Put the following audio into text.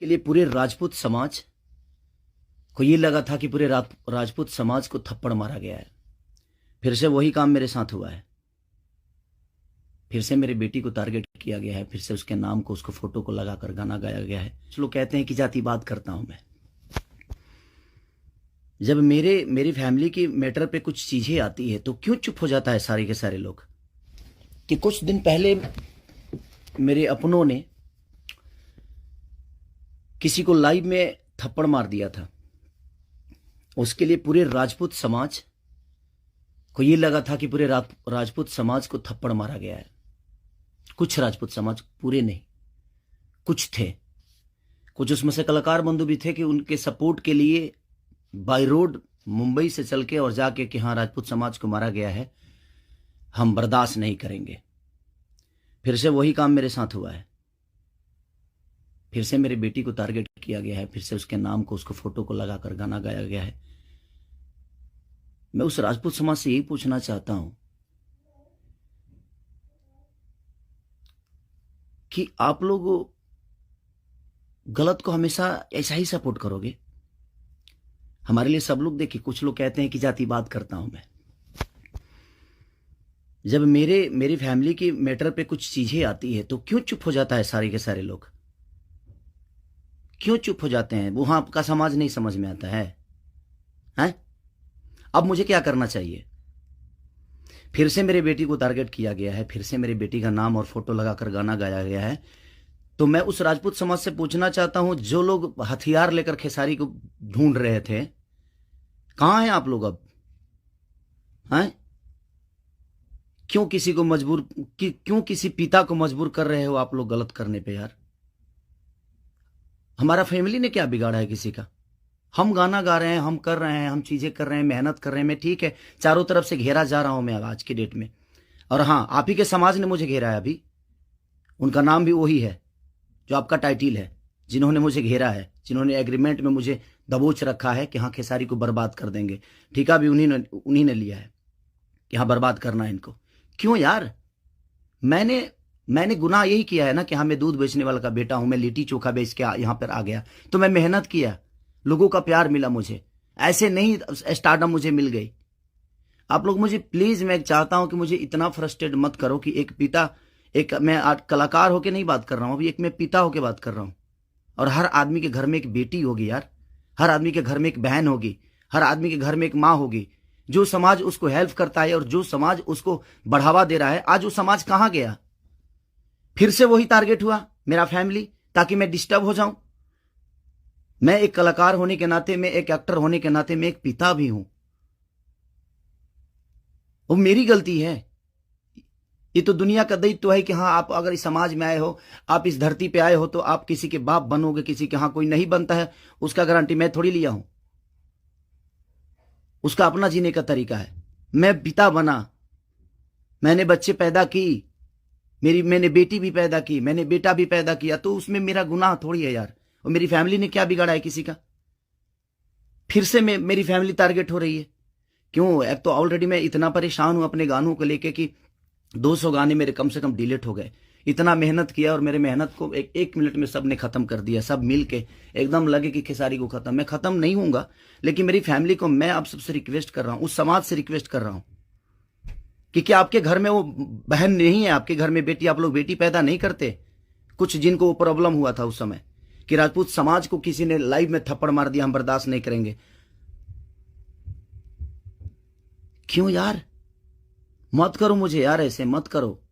के लिए पूरे राजपूत समाज को ये लगा था कि पूरे राजपूत समाज को थप्पड़ मारा गया है। फिर से वही काम मेरे साथ हुआ है। फिर से मेरी बेटी को टारगेट किया गया है। फिर से उसके नाम को, उसको फोटो को लगाकर गाना गाया गया है। कुछ लोग कहते हैं कि जातिवाद करता हूं मैं। जब मेरी फैमिली की मैटर पे कुछ चीजें आती है तो क्यों चुप हो जाता है सारे के सारे लोग। कि कुछ दिन पहले मेरे अपनों ने किसी को लाइव में थप्पड़ मार दिया था। उसके लिए पूरे राजपूत समाज को ये लगा था कि पूरे राजपूत समाज को थप्पड़ मारा गया है। कुछ राजपूत समाज, पूरे नहीं, कुछ थे। कुछ उसमें से कलाकार बंधु भी थे कि उनके सपोर्ट के लिए बाय रोड मुंबई से चल के और जाके कि हाँ राजपूत समाज को मारा गया है, हम बर्दाश्त नहीं करेंगे। फिर से वही काम मेरे साथ हुआ है। फिर से मेरी बेटी को टारगेट किया गया है। फिर से उसके नाम को, उसको फोटो को लगाकर गाना गाया गया है। मैं उस राजपूत समाज से यही पूछना चाहता हूं कि आप लोग गलत को हमेशा ऐसा ही सपोर्ट करोगे। हमारे लिए सब लोग देखिए, कुछ लोग कहते हैं कि जातिवाद करता हूं मैं। जब मेरी फैमिली की मैटर पे कुछ चीजें आती है तो क्यों चुप हो जाता है सारे के सारे लोग। क्यों चुप हो जाते हैं। वो आपका समाज नहीं समझ में आता है, हैं? अब मुझे क्या करना चाहिए। फिर से मेरी बेटी को टारगेट किया गया है। फिर से मेरी बेटी का नाम और फोटो लगाकर गाना गाया गया है। तो मैं उस राजपूत समाज से पूछना चाहता हूं, जो लोग हथियार लेकर खेसारी को ढूंढ रहे थे, कहां हैं आप लोग अब? हैं? क्यों किसी को मजबूर, क्यों किसी पिता को मजबूर कर रहे हो आप लोग गलत करने पे यार। हमारा फैमिली ने क्या बिगाड़ा है किसी का। हम गाना गा रहे हैं, हम कर रहे हैं, हम चीजें कर रहे हैं, मेहनत कर रहे हैं। मैं ठीक है, चारों तरफ से घेरा जा रहा हूं मैं आज की डेट में। और हाँ, आप ही के समाज ने मुझे घेरा है अभी। उनका नाम भी वही है जो आपका टाइटिल है, जिन्होंने मुझे घेरा है, जिन्होंने एग्रीमेंट में मुझे दबोच रखा है कि हाँ खेसारी को बर्बाद कर देंगे। ठेका भी उन्हीं ने लिया है कि हाँ बर्बाद करना है इनको। क्यों यार। मैंने गुनाह यही किया है ना कि हाँ मैं दूध बेचने वाला का बेटा हूं, मैं लिट्टी चोखा बेच के यहां पर आ गया। तो मैं मेहनत किया, लोगों का प्यार मिला मुझे। ऐसे नहीं स्टारडम मुझे मिल गई। आप लोग मुझे प्लीज, मैं चाहता हूं कि मुझे इतना फ्रस्ट्रेट मत करो कि एक पिता, एक मैं आज कलाकार होके नहीं बात कर रहा हूं, अभी एक मैं पिता होके बात कर रहा हूं। और हर आदमी के घर में एक बेटी होगी यार, हर आदमी के घर में एक बहन होगी, हर आदमी के घर में एक माँ होगी। जो समाज उसको हेल्प करता है और जो समाज उसको बढ़ावा दे रहा है, आज वो समाज कहां गया। फिर से वही टारगेट हुआ मेरा फैमिली, ताकि मैं डिस्टर्ब हो जाऊं। मैं एक कलाकार होने के नाते, मैं एक एक्टर होने के नाते, मैं एक पिता भी हूं। वो मेरी गलती है। ये तो दुनिया का दायित्व है कि हाँ आप अगर इस समाज में आए हो, आप इस धरती पे आए हो, तो आप किसी के बाप बनोगे, किसी के। हाँ कोई नहीं बनता है उसका गारंटी मैं थोड़ी लिया हूं। उसका अपना जीने का तरीका है। मैं पिता बना, मैंने बच्चे पैदा की, मैंने बेटी भी पैदा की, मैंने बेटा भी पैदा किया, तो उसमें मेरा गुनाह थोड़ी है यार। और मेरी फैमिली ने क्या बिगाड़ा है किसी का। फिर से मेरी फैमिली टारगेट हो रही है। क्यों। एक तो ऑलरेडी मैं इतना परेशान हूं अपने गानों को लेके कि 200 गाने मेरे कम से कम डिलीट हो गए। इतना मेहनत किया और मेरे मेहनत को एक मिनट में सब ने खत्म कर दिया। सब मिल के एकदम लगे कि खेसारी को खत्म। मैं खत्म नहीं हूंगा, लेकिन मेरी फैमिली को मैं आप सबसे रिक्वेस्ट कर रहा हूं, उस समाज से रिक्वेस्ट कर रहा हूं कि क्या आपके घर में वो बहन नहीं है, आपके घर में बेटी, आप लोग बेटी पैदा नहीं करते। कुछ जिनको वो प्रॉब्लम हुआ था उस समय कि राजपूत समाज को किसी ने लाइव में थप्पड़ मार दिया, हम बर्दाश्त नहीं करेंगे। क्यों यार। मत करो मुझे यार, ऐसे मत करो।